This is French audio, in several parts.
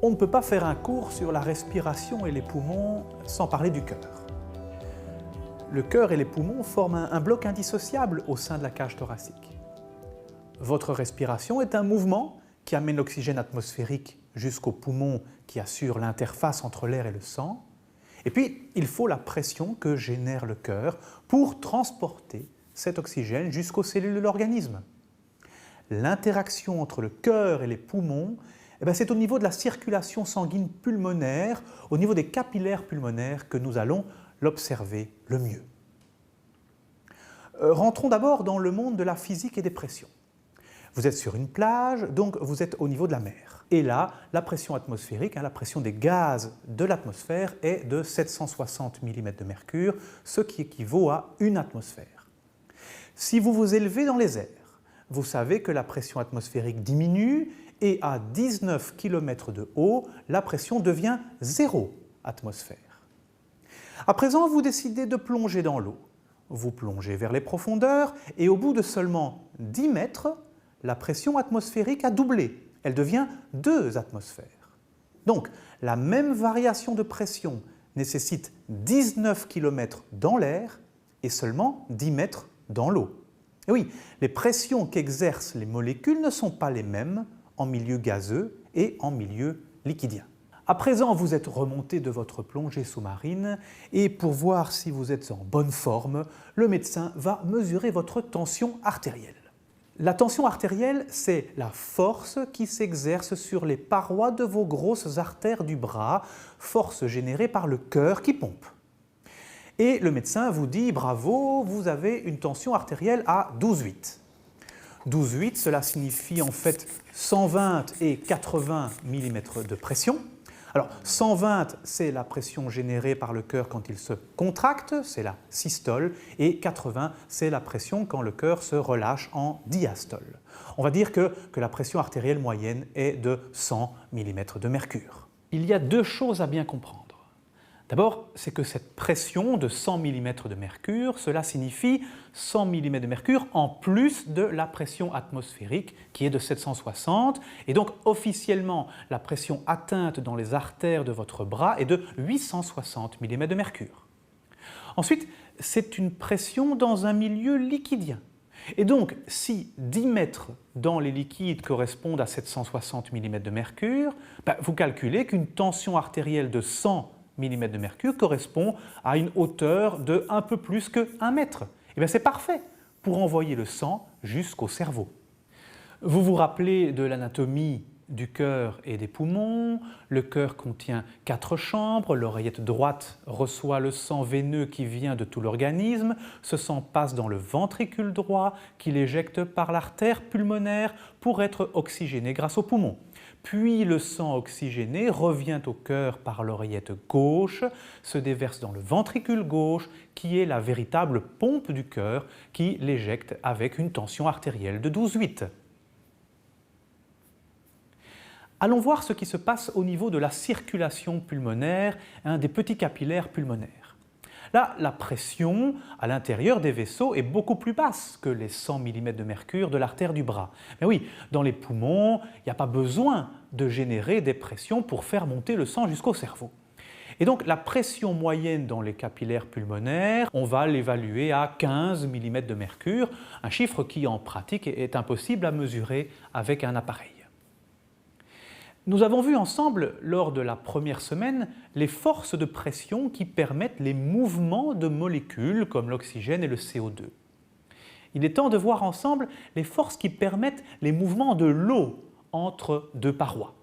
On ne peut pas faire un cours sur la respiration et les poumons sans parler du cœur. Le cœur et les poumons forment un bloc indissociable au sein de la cage thoracique. Votre respiration est un mouvement qui amène l'oxygène atmosphérique jusqu'aux poumons qui assurent l'interface entre l'air et le sang. Et puis, il faut la pression que génère le cœur pour transporter cet oxygène jusqu'aux cellules de l'organisme. L'interaction entre le cœur et les poumons, c'est au niveau de la circulation sanguine pulmonaire, au niveau des capillaires pulmonaires que nous allons l'observer le mieux. Rentrons d'abord dans le monde de la physique et des pressions. Vous êtes sur une plage, donc vous êtes au niveau de la mer. Et là, la pression atmosphérique, la pression des gaz de l'atmosphère est de 760 mm de mercure, ce qui équivaut à une atmosphère. Si vous vous élevez dans les airs, vous savez que la pression atmosphérique diminue et à 19 km de haut, la pression devient 0 atmosphère. À présent, vous décidez de plonger dans l'eau. Vous plongez vers les profondeurs et au bout de seulement 10 mètres, la pression atmosphérique a doublé. Elle devient 2 atmosphères. Donc, la même variation de pression nécessite 19 km dans l'air et seulement 10 mètres dans l'eau. Et oui, les pressions qu'exercent les molécules ne sont pas les mêmes en milieu gazeux et en milieu liquidien. À présent, vous êtes remonté de votre plongée sous-marine et pour voir si vous êtes en bonne forme, le médecin va mesurer votre tension artérielle. La tension artérielle, c'est la force qui s'exerce sur les parois de vos grosses artères du bras, force générée par le cœur qui pompe. Et le médecin vous dit « Bravo, vous avez une tension artérielle à 12,8 ». 12,8, cela signifie en fait 120 et 80 mm de pression. Alors 120, c'est la pression générée par le cœur quand il se contracte, c'est la systole, et 80, c'est la pression quand le cœur se relâche en diastole. On va dire que la pression artérielle moyenne est de 100 mm de mercure. Il y a deux choses à bien comprendre. D'abord, c'est que cette pression de 100 mm de mercure, cela signifie 100 mm de mercure en plus de la pression atmosphérique qui est de 760 et donc officiellement la pression atteinte dans les artères de votre bras est de 860 mm de mercure. Ensuite, c'est une pression dans un milieu liquidien. Et donc, si 10 mètres dans les liquides correspondent à 760 mm de mercure, vous calculez qu'une tension artérielle de 100 mm de mercure correspond à une hauteur de un peu plus que 1 mètre. Et bien c'est parfait pour envoyer le sang jusqu'au cerveau. Vous vous rappelez de l'anatomie du cœur et des poumons. Le cœur contient 4 chambres, l'oreillette droite reçoit le sang veineux qui vient de tout l'organisme, ce sang passe dans le ventricule droit qui l'éjecte par l'artère pulmonaire pour être oxygéné grâce aux poumons. Puis le sang oxygéné revient au cœur par l'oreillette gauche, se déverse dans le ventricule gauche qui est la véritable pompe du cœur qui l'éjecte avec une tension artérielle de 12,8. Allons voir ce qui se passe au niveau de la circulation pulmonaire, des petits capillaires pulmonaires. Là, la pression à l'intérieur des vaisseaux est beaucoup plus basse que les 100 mm de mercure de l'artère du bras. Mais oui, dans les poumons, il n'y a pas besoin de générer des pressions pour faire monter le sang jusqu'au cerveau. Et donc la pression moyenne dans les capillaires pulmonaires, on va l'évaluer à 15 mm de mercure, un chiffre qui en pratique est impossible à mesurer avec un appareil. Nous avons vu ensemble, lors de la première semaine, les forces de pression qui permettent les mouvements de molécules comme l'oxygène et le CO2. Il est temps de voir ensemble les forces qui permettent les mouvements de l'eau entre deux parois.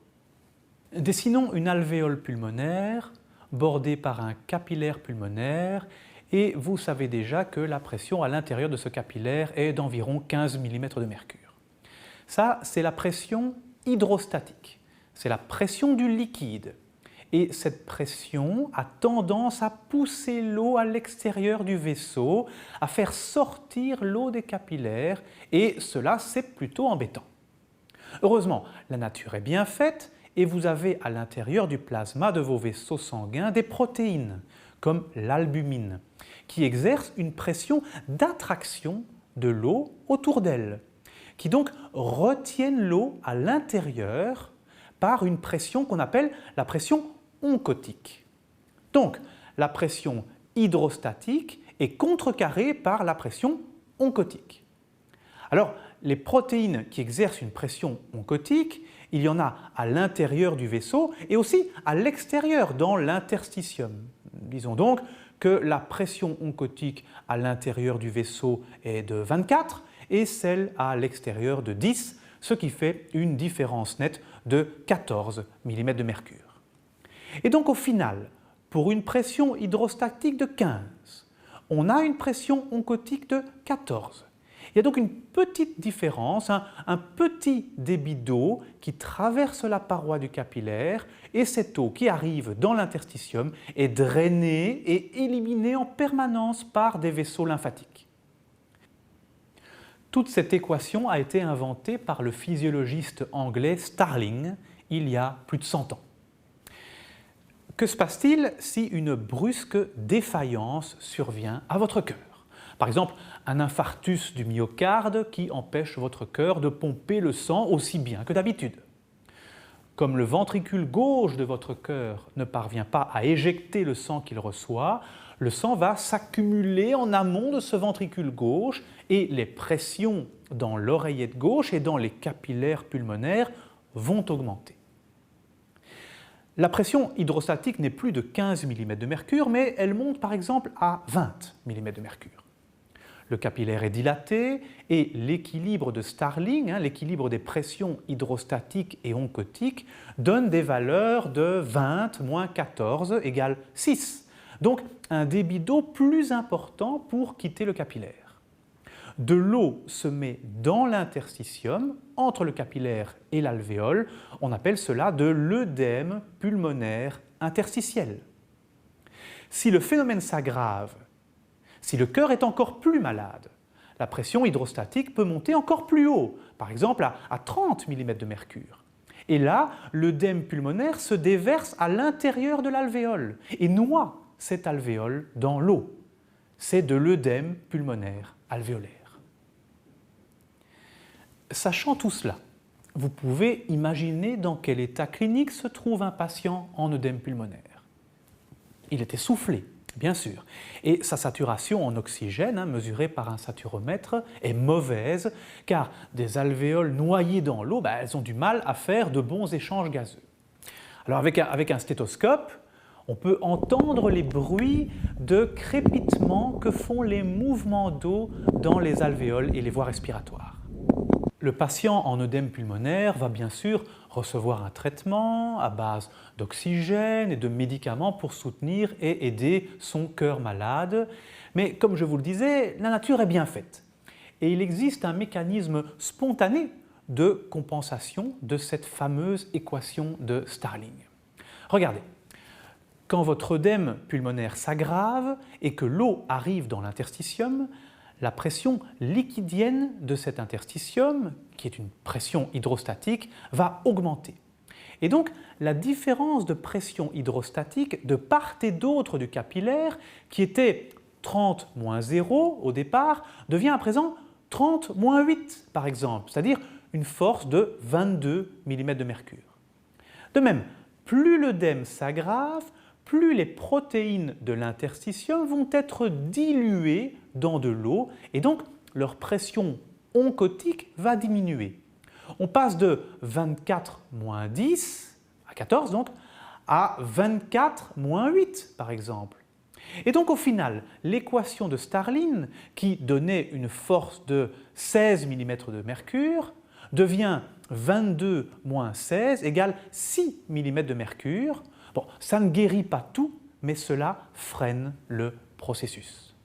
Dessinons une alvéole pulmonaire bordée par un capillaire pulmonaire et vous savez déjà que la pression à l'intérieur de ce capillaire est d'environ 15 mm de mercure. Ça, c'est la pression hydrostatique. C'est la pression du liquide. Et cette pression a tendance à pousser l'eau à l'extérieur du vaisseau, à faire sortir l'eau des capillaires, et cela, c'est plutôt embêtant. Heureusement, la nature est bien faite et vous avez à l'intérieur du plasma de vos vaisseaux sanguins des protéines, comme l'albumine, qui exercent une pression d'attraction de l'eau autour d'elles, qui donc retiennent l'eau à l'intérieur par une pression qu'on appelle la pression oncotique. Donc, la pression hydrostatique est contrecarrée par la pression oncotique. Alors, les protéines qui exercent une pression oncotique, il y en a à l'intérieur du vaisseau et aussi à l'extérieur, dans l'interstitium. Disons donc que la pression oncotique à l'intérieur du vaisseau est de 24 et celle à l'extérieur de 10, ce qui fait une différence nette de 14 mm de mercure. Et donc au final, pour une pression hydrostatique de 15, on a une pression oncotique de 14. Il y a donc une petite différence, un petit débit d'eau qui traverse la paroi du capillaire et cette eau qui arrive dans l'interstitium est drainée et éliminée en permanence par des vaisseaux lymphatiques. Toute cette équation a été inventée par le physiologiste anglais Starling il y a plus de 100 ans. Que se passe-t-il si une brusque défaillance survient à votre cœur? Par exemple, un infarctus du myocarde qui empêche votre cœur de pomper le sang aussi bien que d'habitude. Comme le ventricule gauche de votre cœur ne parvient pas à éjecter le sang qu'il reçoit, le sang va s'accumuler en amont de ce ventricule gauche et les pressions dans l'oreillette gauche et dans les capillaires pulmonaires vont augmenter. La pression hydrostatique n'est plus de 15 mm de mercure, mais elle monte par exemple à 20 mm de mercure. Le capillaire est dilaté et l'équilibre de Starling, l'équilibre des pressions hydrostatiques et oncotiques, donne des valeurs de 20 moins 14 égale 6. Donc un débit d'eau plus important pour quitter le capillaire. De l'eau se met dans l'interstitium, entre le capillaire et l'alvéole. On appelle cela de l'œdème pulmonaire interstitiel. Si le phénomène s'aggrave, si le cœur est encore plus malade, la pression hydrostatique peut monter encore plus haut, par exemple à 30 mm de mercure. Et là, l'œdème pulmonaire se déverse à l'intérieur de l'alvéole et noie cet alvéole dans l'eau. C'est de l'œdème pulmonaire alvéolaire. Sachant tout cela, vous pouvez imaginer dans quel état clinique se trouve un patient en œdème pulmonaire. Il est essoufflé, bien sûr, et sa saturation en oxygène, mesurée par un saturomètre, est mauvaise car des alvéoles noyées dans l'eau, elles ont du mal à faire de bons échanges gazeux. Alors avec un stéthoscope, on peut entendre les bruits de crépitement que font les mouvements d'eau dans les alvéoles et les voies respiratoires. Le patient en œdème pulmonaire va bien sûr recevoir un traitement à base d'oxygène et de médicaments pour soutenir et aider son cœur malade. Mais comme je vous le disais, la nature est bien faite. Et il existe un mécanisme spontané de compensation de cette fameuse équation de Starling. Regardez, quand votre œdème pulmonaire s'aggrave et que l'eau arrive dans l'interstitium, la pression liquidienne de cet interstitium, qui est une pression hydrostatique, va augmenter. Et donc, la différence de pression hydrostatique de part et d'autre du capillaire, qui était 30 moins 0 au départ, devient à présent 30 moins 8, par exemple, c'est-à-dire une force de 22 mm de mercure. De même, plus l'œdème s'aggrave, plus les protéines de l'interstitium vont être diluées dans de l'eau et donc leur pression oncotique va diminuer. On passe de 24 moins 10, à 14 donc, à 24 moins 8 par exemple. Et donc au final, l'équation de Starling, qui donnait une force de 16 mm de mercure, devient 22 moins 16 égale 6 mm de mercure. Bon, ça ne guérit pas tout, mais cela freine le processus.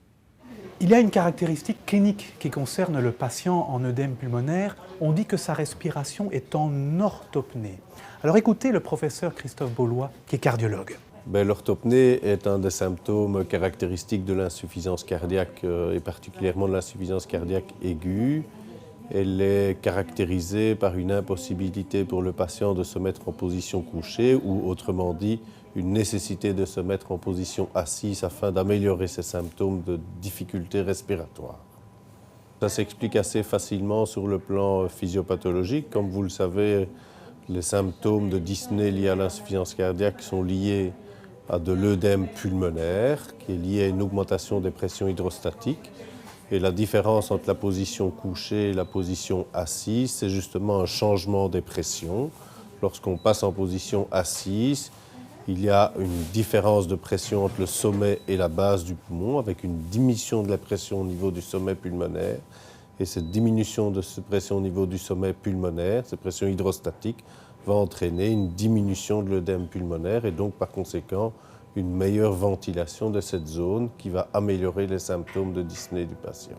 Il y a une caractéristique clinique qui concerne le patient en œdème pulmonaire. On dit que sa respiration est en orthopnée. Alors écoutez le professeur Christophe Beaulois, qui est cardiologue. L'orthopnée est un des symptômes caractéristiques de l'insuffisance cardiaque et particulièrement de l'insuffisance cardiaque aiguë. Elle est caractérisée par une impossibilité pour le patient de se mettre en position couchée ou autrement dit une nécessité de se mettre en position assise afin d'améliorer ses symptômes de difficultés respiratoires. Ça s'explique assez facilement sur le plan physiopathologique. Comme vous le savez, Les symptômes de dyspnée liés à l'insuffisance cardiaque sont liés à de l'œdème pulmonaire, qui est lié à une augmentation des pressions hydrostatiques. Et la différence entre la position couchée et la position assise, c'est justement un changement des pressions. Lorsqu'on passe en position assise, il y a une différence de pression entre le sommet et la base du poumon, avec une diminution de la pression au niveau du sommet pulmonaire. Et cette diminution de cette pression au niveau du sommet pulmonaire, cette pression hydrostatique, va entraîner une diminution de l'œdème pulmonaire et donc par conséquent une meilleure ventilation de cette zone qui va améliorer les symptômes de dyspnée du patient.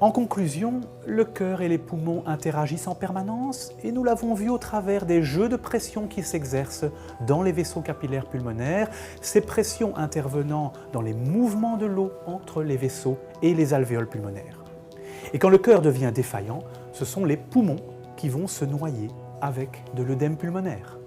En conclusion, le cœur et les poumons interagissent en permanence et nous l'avons vu au travers des jeux de pression qui s'exercent dans les vaisseaux capillaires pulmonaires, ces pressions intervenant dans les mouvements de l'eau entre les vaisseaux et les alvéoles pulmonaires. Et quand le cœur devient défaillant, ce sont les poumons qui vont se noyer avec de l'œdème pulmonaire.